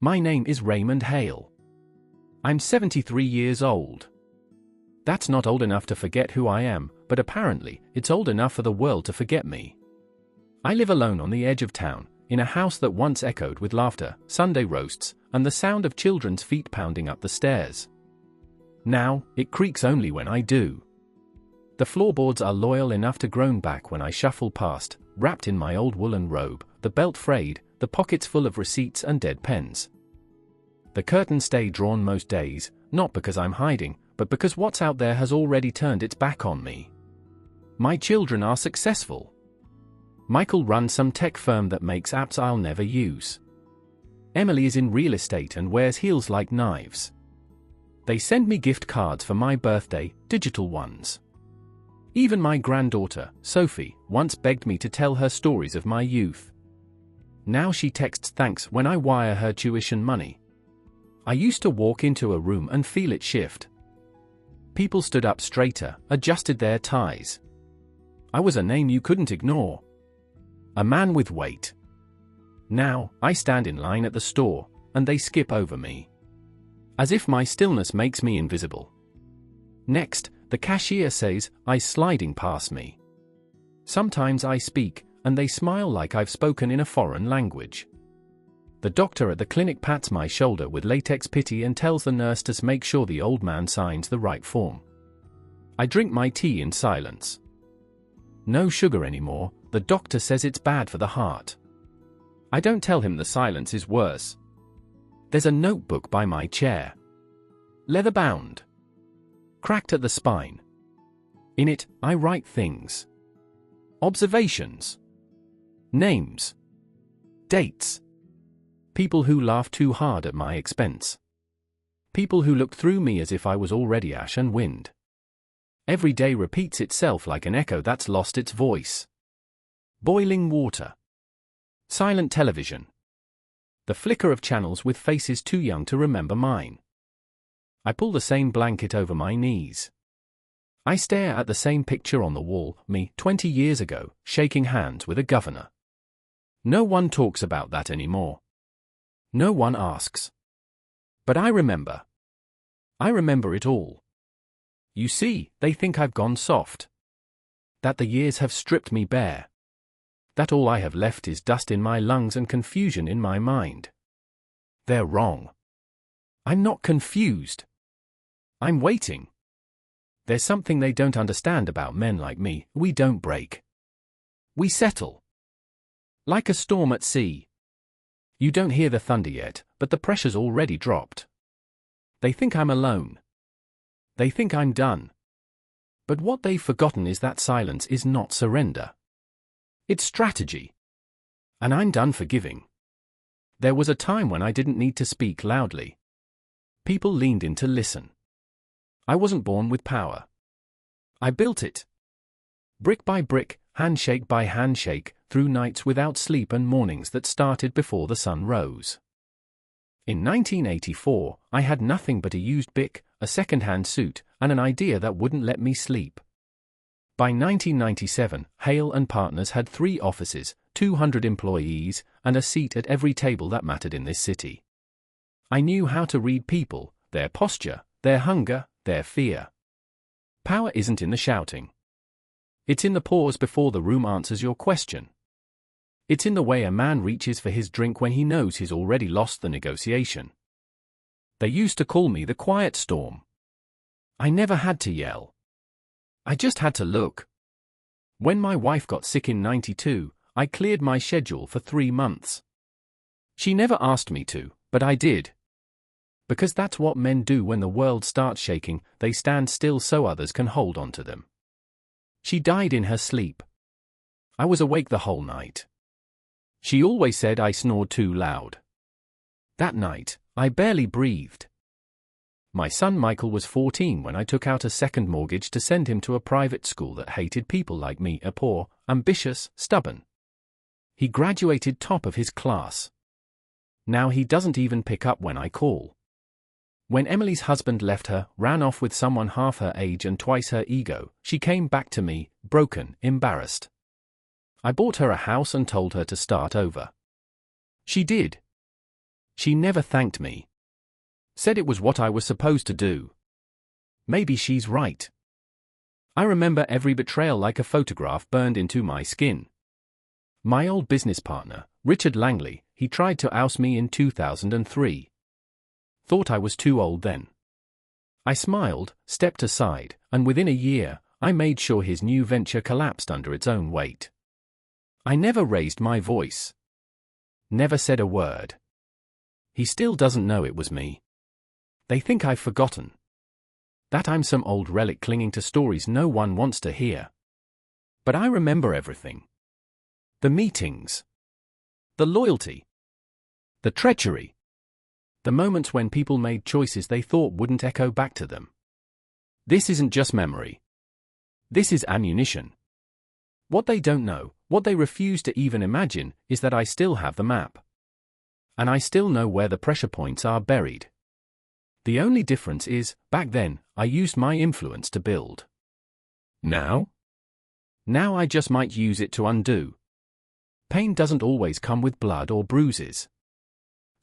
My name is Raymond Hale. I'm 73 years old. That's not old enough to forget who I am, but apparently, it's old enough for the world to forget me. I live alone on the edge of town, in a house that once echoed with laughter, Sunday roasts, and the sound of children's feet pounding up the stairs. Now, it creaks only when I do. The floorboards are loyal enough to groan back when I shuffle past, wrapped in my old woolen robe, the belt frayed, the pockets full of receipts and dead pens. The curtains stay drawn most days, not because I'm hiding, but because what's out there has already turned its back on me. My children are successful. Michael runs some tech firm that makes apps I'll never use. Emily is in real estate and wears heels like knives. They send me gift cards for my birthday, digital ones. Even my granddaughter, Sophie, once begged me to tell her stories of my youth. Now she texts thanks when I wire her tuition money. I used to walk into a room and feel it shift. People stood up straighter, adjusted their ties. I was a name you couldn't ignore. A man with weight. Now, I stand in line at the store, and they skip over me. As if my stillness makes me invisible. Next, the cashier says, "I's sliding past me." Sometimes I speak, and they smile like I've spoken in a foreign language. The doctor at the clinic pats my shoulder with latex pity and tells the nurse to make sure the old man signs the right form. I drink my tea in silence. No sugar anymore, the doctor says it's bad for the heart. I don't tell him the silence is worse. There's a notebook by my chair. Leather-bound. Cracked at the spine. In it, I write things. Observations. Names. Dates. People who laugh too hard at my expense. People who looked through me as if I was already ash and wind. Every day repeats itself like an echo that's lost its voice. Boiling water. Silent television. The flicker of channels with faces too young to remember mine. I pull the same blanket over my knees. I stare at the same picture on the wall, me, 20 years ago, shaking hands with a governor. No one talks about that anymore. No one asks. But I remember. I remember it all. You see, they think I've gone soft. That the years have stripped me bare. That all I have left is dust in my lungs and confusion in my mind. They're wrong. I'm not confused. I'm waiting. There's something they don't understand about men like me. We don't break. We settle. Like a storm at sea. You don't hear the thunder yet, but the pressure's already dropped. They think I'm alone. They think I'm done. But what they've forgotten is that silence is not surrender. It's strategy. And I'm done forgiving. There was a time when I didn't need to speak loudly. People leaned in to listen. I wasn't born with power. I built it. Brick by brick, handshake by handshake, through nights without sleep and mornings that started before the sun rose. In 1984, I had nothing but a used Bic, a second-hand suit, and an idea that wouldn't let me sleep. By 1997, Hale and Partners had 3 offices, 200 employees, and a seat at every table that mattered in this city. I knew how to read people, their posture, their hunger, their fear. Power isn't in the shouting. It's in the pause before the room answers your question. It's in the way a man reaches for his drink when he knows he's already lost the negotiation. They used to call me the quiet storm. I never had to yell. I just had to look. When my wife got sick in '92, I cleared my schedule for 3 months. She never asked me to, but I did. Because that's what men do when the world starts shaking, they stand still so others can hold on to them. She died in her sleep. I was awake the whole night. She always said I snored too loud. That night, I barely breathed. My son Michael was 14 when I took out a second mortgage to send him to a private school that hated people like me, a poor, ambitious, stubborn. He graduated top of his class. Now he doesn't even pick up when I call. When Emily's husband left her, ran off with someone half her age and twice her ego, she came back to me, broken, embarrassed. I bought her a house and told her to start over. She did. She never thanked me. Said it was what I was supposed to do. Maybe she's right. I remember every betrayal like a photograph burned into my skin. My old business partner, Richard Langley, he tried to oust me in 2003. Thought I was too old then. I smiled, stepped aside, and within a year, I made sure his new venture collapsed under its own weight. I never raised my voice. Never said a word. He still doesn't know it was me. They think I've forgotten. That I'm some old relic clinging to stories no one wants to hear. But I remember everything. The meetings. The loyalty. The treachery. The moments when people made choices they thought wouldn't echo back to them. This isn't just memory. This is ammunition. What they don't know, what they refuse to even imagine, is that I still have the map. And I still know where the pressure points are buried. The only difference is, back then, I used my influence to build. Now? Now I just might use it to undo. Pain doesn't always come with blood or bruises.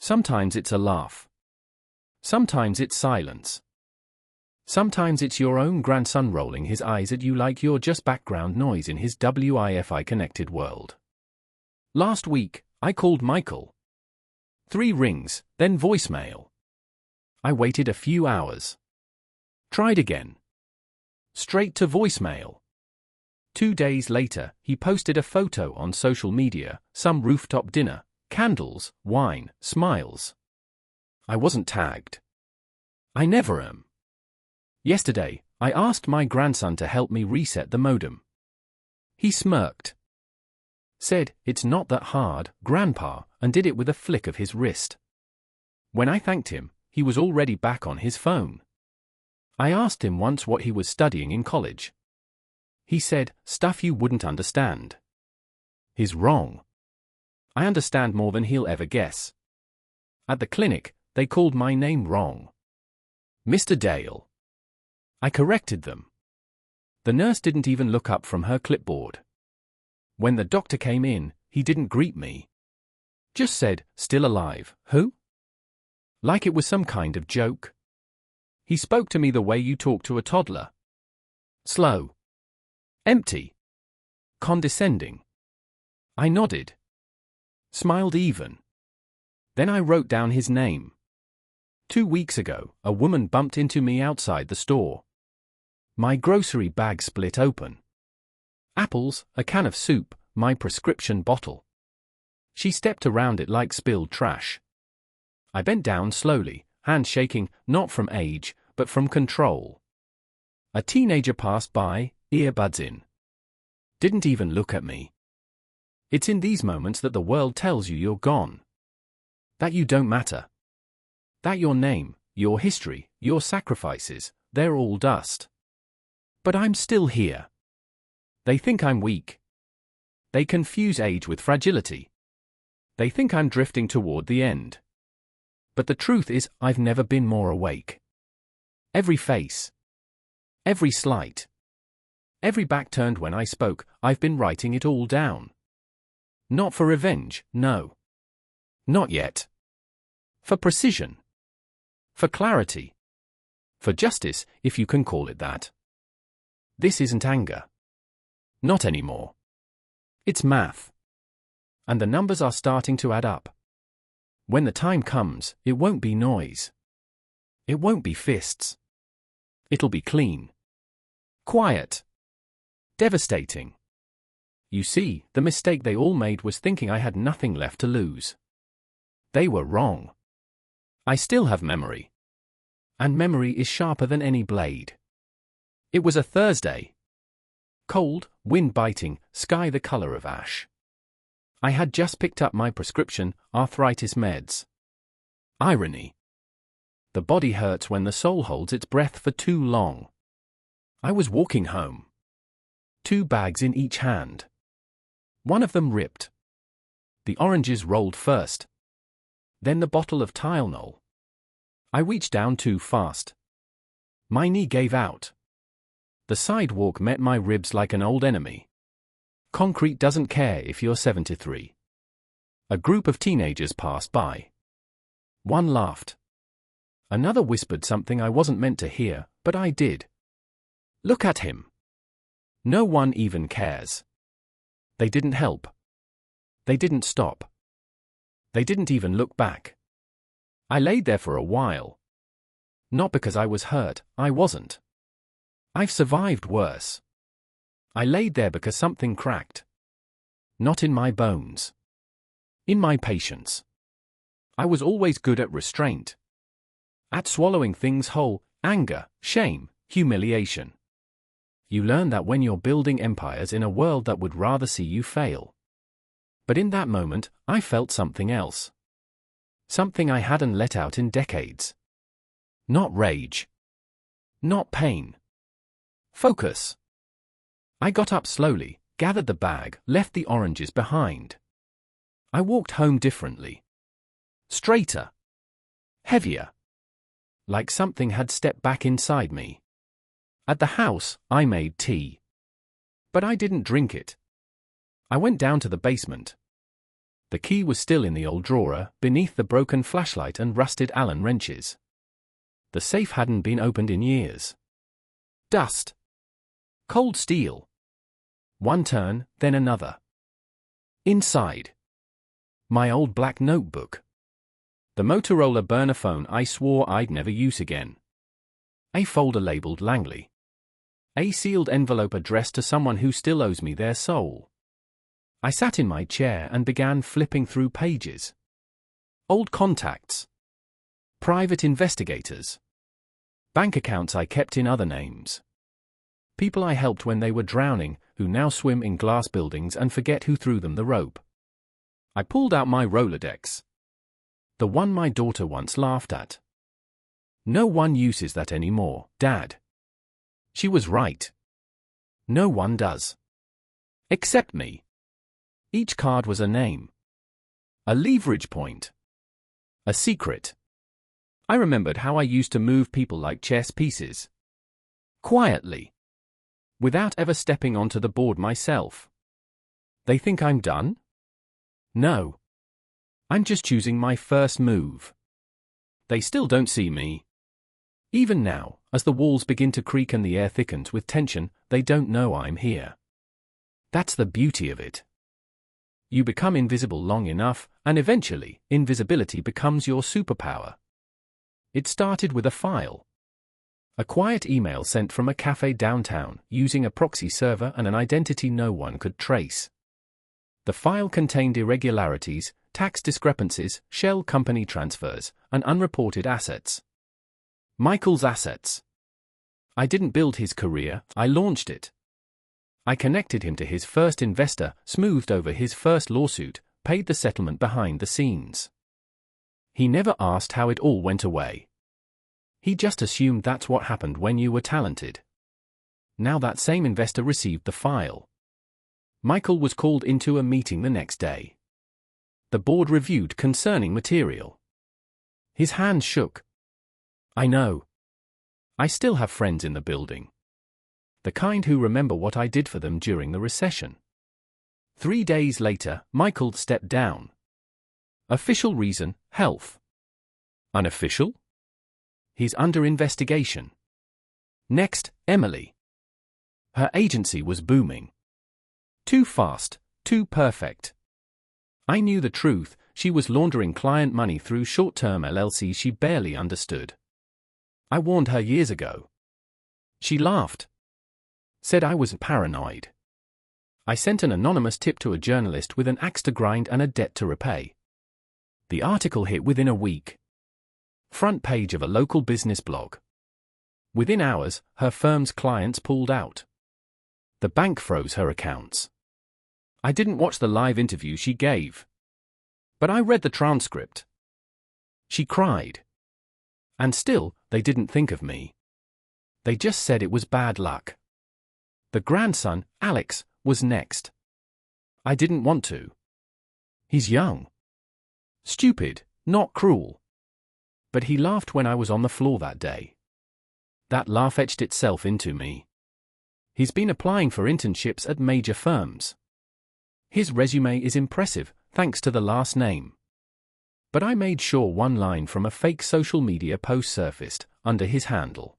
Sometimes it's a laugh. Sometimes it's silence. Sometimes it's your own grandson rolling his eyes at you like you're just background noise in his Wi-Fi connected world. Last week, I called Michael. 3 rings, then voicemail. I waited a few hours. Tried again. Straight to voicemail. 2 days later, he posted a photo on social media, some rooftop dinner, candles, wine, smiles. I wasn't tagged. I never am. Yesterday, I asked my grandson to help me reset the modem. He smirked. Said, "It's not that hard, Grandpa," and did it with a flick of his wrist. When I thanked him, he was already back on his phone. I asked him once what he was studying in college. He said, "Stuff you wouldn't understand." He's wrong. I understand more than he'll ever guess. At the clinic, they called my name wrong. Mr. Dale. I corrected them. The nurse didn't even look up from her clipboard. When the doctor came in, he didn't greet me. Just said, "Still alive, who?" Like it was some kind of joke. He spoke to me the way you talk to a toddler. Slow. Empty. Condescending. I nodded. Smiled even. Then I wrote down his name. 2 weeks ago, a woman bumped into me outside the store. My grocery bag split open. Apples, a can of soup, my prescription bottle. She stepped around it like spilled trash. I bent down slowly, hand shaking, not from age, but from control. A teenager passed by, earbuds in. Didn't even look at me. It's in these moments that the world tells you you're gone. That you don't matter. That your name, your history, your sacrifices, they're all dust. But I'm still here. They think I'm weak. They confuse age with fragility. They think I'm drifting toward the end. But the truth is, I've never been more awake. Every face. Every slight. Every back turned when I spoke, I've been writing it all down. Not for revenge, no. Not yet. For precision. For clarity. For justice, if you can call it that. This isn't anger. Not anymore. It's math. And the numbers are starting to add up. When the time comes, it won't be noise. It won't be fists. It'll be clean. Quiet. Devastating. You see, the mistake they all made was thinking I had nothing left to lose. They were wrong. I still have memory. And memory is sharper than any blade. It was a Thursday. Cold, wind biting, sky the color of ash. I had just picked up my prescription, arthritis meds. Irony. The body hurts when the soul holds its breath for too long. I was walking home. 2 bags in each hand. One of them ripped. The oranges rolled first. Then the bottle of Tylenol. I reached down too fast. My knee gave out. The sidewalk met my ribs like an old enemy. Concrete doesn't care if you're 73. A group of teenagers passed by. One laughed. Another whispered something I wasn't meant to hear, but I did. Look at him. No one even cares. They didn't help. They didn't stop. They didn't even look back. I laid there for a while. Not because I was hurt, I wasn't. I've survived worse. I laid there because something cracked. Not in my bones. In my patience. I was always good at restraint. At swallowing things whole, anger, shame, humiliation. You learn that when you're building empires in a world that would rather see you fail. But in that moment, I felt something else. Something I hadn't let out in decades. Not rage. Not pain. Focus. I got up slowly, gathered the bag, left the oranges behind. I walked home differently. Straighter. Heavier. Like something had stepped back inside me. At the house, I made tea. But I didn't drink it. I went down to the basement. The key was still in the old drawer, beneath the broken flashlight and rusted Allen wrenches. The safe hadn't been opened in years. Dust. Cold steel. One turn, then another. Inside. My old black notebook. The Motorola burner phone I swore I'd never use again. A folder labeled Langley. A sealed envelope addressed to someone who still owes me their soul. I sat in my chair and began flipping through pages. Old contacts. Private investigators. Bank accounts I kept in other names. People I helped when they were drowning, who now swim in glass buildings and forget who threw them the rope. I pulled out my Rolodex. The one my daughter once laughed at. No one uses that anymore, Dad. She was right. No one does. Except me. Each card was a name. A leverage point. A secret. I remembered how I used to move people like chess pieces. Quietly. Without ever stepping onto the board myself. They think I'm done? No. I'm just choosing my first move. They still don't see me. Even now, as the walls begin to creak and the air thickens with tension, they don't know I'm here. That's the beauty of it. You become invisible long enough, and eventually, invisibility becomes your superpower. It started with a file. A quiet email sent from a cafe downtown, using a proxy server and an identity no one could trace. The file contained irregularities, tax discrepancies, shell company transfers, and unreported assets. Michael's assets. I didn't build his career, I launched it. I connected him to his first investor, smoothed over his first lawsuit, paid the settlement behind the scenes. He never asked how it all went away. He just assumed that's what happened when you were talented. Now that same investor received the file. Michael was called into a meeting the next day. The board reviewed concerning material. His hands shook. I know. I still have friends in the building. The kind who remember what I did for them during the recession. 3 days later, Michael stepped down. Official reason, health. Unofficial? He's under investigation. Next, Emily. Her agency was booming. Too fast, too perfect. I knew the truth, she was laundering client money through short-term LLCs she barely understood. I warned her years ago. She laughed. Said I was paranoid. I sent an anonymous tip to a journalist with an axe to grind and a debt to repay. The article hit within a week. Front page of a local business blog. Within hours, her firm's clients pulled out. The bank froze her accounts. I didn't watch the live interview she gave. But I read the transcript. She cried. And still, they didn't think of me. They just said it was bad luck. The grandson, Alex, was next. I didn't want to. He's young. Stupid, not cruel. But he laughed when I was on the floor that day. That laugh etched itself into me. He's been applying for internships at major firms. His resume is impressive, thanks to the last name. But I made sure one line from a fake social media post surfaced under his handle.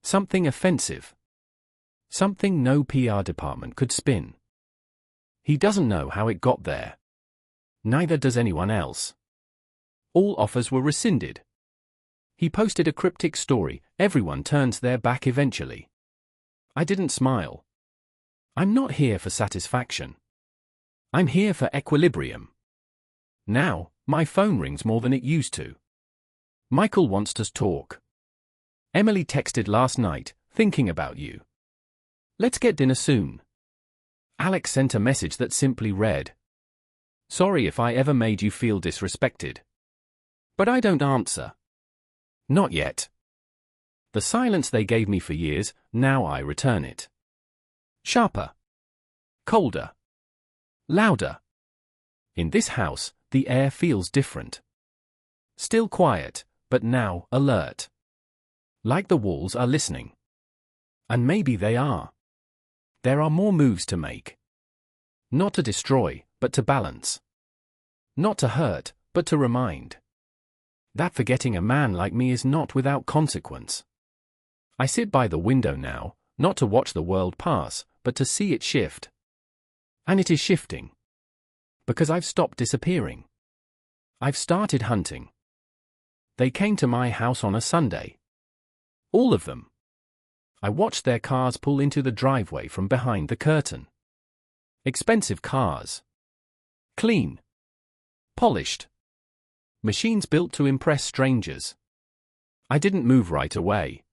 Something offensive. Something no PR department could spin. He doesn't know how it got there. Neither does anyone else. All offers were rescinded. He posted a cryptic story, everyone turns their back eventually. I didn't smile. I'm not here for satisfaction. I'm here for equilibrium. Now, my phone rings more than it used to. Michael wants to talk. Emily texted last night, thinking about you. Let's get dinner soon. Alex sent a message that simply read, sorry if I ever made you feel disrespected. But I don't answer. Not yet. The silence they gave me for years, now I return it. Sharper. Colder. Louder. In this house, the air feels different. Still quiet, but now alert. Like the walls are listening. And maybe they are. There are more moves to make. Not to destroy, but to balance. Not to hurt, but to remind. That forgetting a man like me is not without consequence. I sit by the window now, not to watch the world pass, but to see it shift. And it is shifting. Because I've stopped disappearing. I've started hunting. They came to my house on a Sunday. All of them. I watched their cars pull into the driveway from behind the curtain. Expensive cars. Clean. Polished. Machines built to impress strangers. I didn't move right away.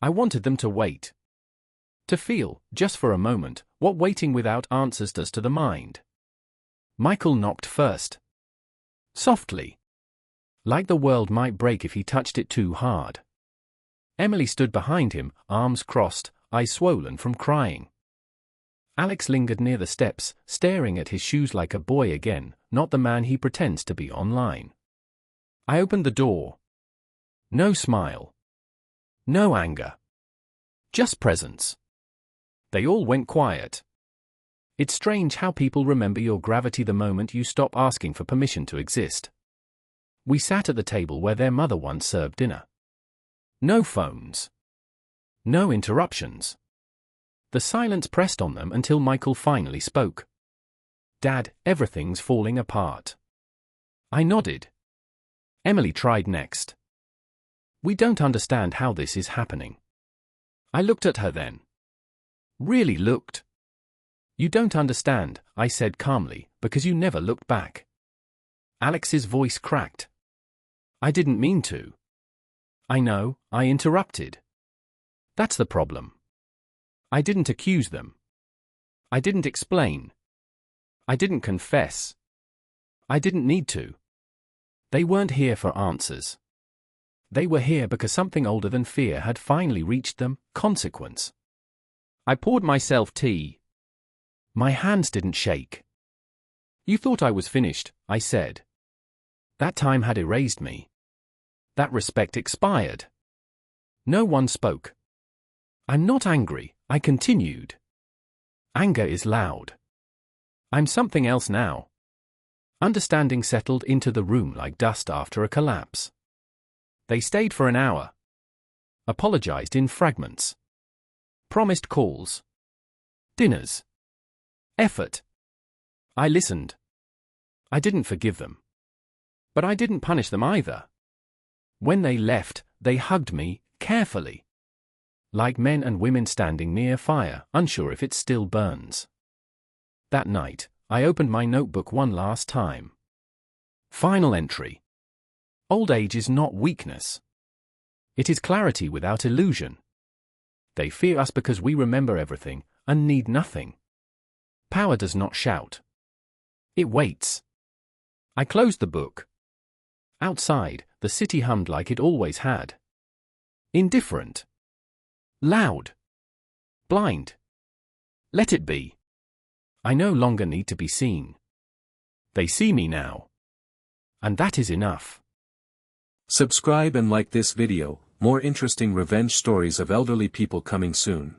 I wanted them to wait. To feel, just for a moment, what waiting without answers does to the mind. Michael knocked first. Softly. Like the world might break if he touched it too hard. Emily stood behind him, arms crossed, eyes swollen from crying. Alex lingered near the steps, staring at his shoes like a boy again, not the man he pretends to be online. I opened the door. No smile. No anger. Just presence. They all went quiet. It's strange how people remember your gravity the moment you stop asking for permission to exist. We sat at the table where their mother once served dinner. No phones. No interruptions. The silence pressed on them until Michael finally spoke. Dad, everything's falling apart. I nodded. Emily tried next. We don't understand how this is happening. I looked at her then. Really looked. You don't understand, I said calmly, because you never looked back. Alex's voice cracked. I didn't mean to. I know, I interrupted. That's the problem. I didn't accuse them. I didn't explain. I didn't confess. I didn't need to. They weren't here for answers. They were here because something older than fear had finally reached them, consequence. I poured myself tea. My hands didn't shake. You thought I was finished, I said. That time had erased me. That respect expired. No one spoke. I'm not angry, I continued. Anger is loud. I'm something else now. Understanding settled into the room like dust after a collapse. They stayed for an hour. Apologized in fragments. Promised calls. Dinners. Effort. I listened. I didn't forgive them. But I didn't punish them either. When they left, they hugged me, carefully. Like men and women standing near fire, unsure if it still burns. That night, I opened my notebook one last time. Final entry. Old age is not weakness. It is clarity without illusion. They fear us because we remember everything, and need nothing. Power does not shout. It waits. I closed the book. Outside, the city hummed like it always had. Indifferent. Loud. Blind. Let it be. I no longer need to be seen. They see me now. And that is enough. Subscribe and like this video, more interesting revenge stories of elderly people coming soon.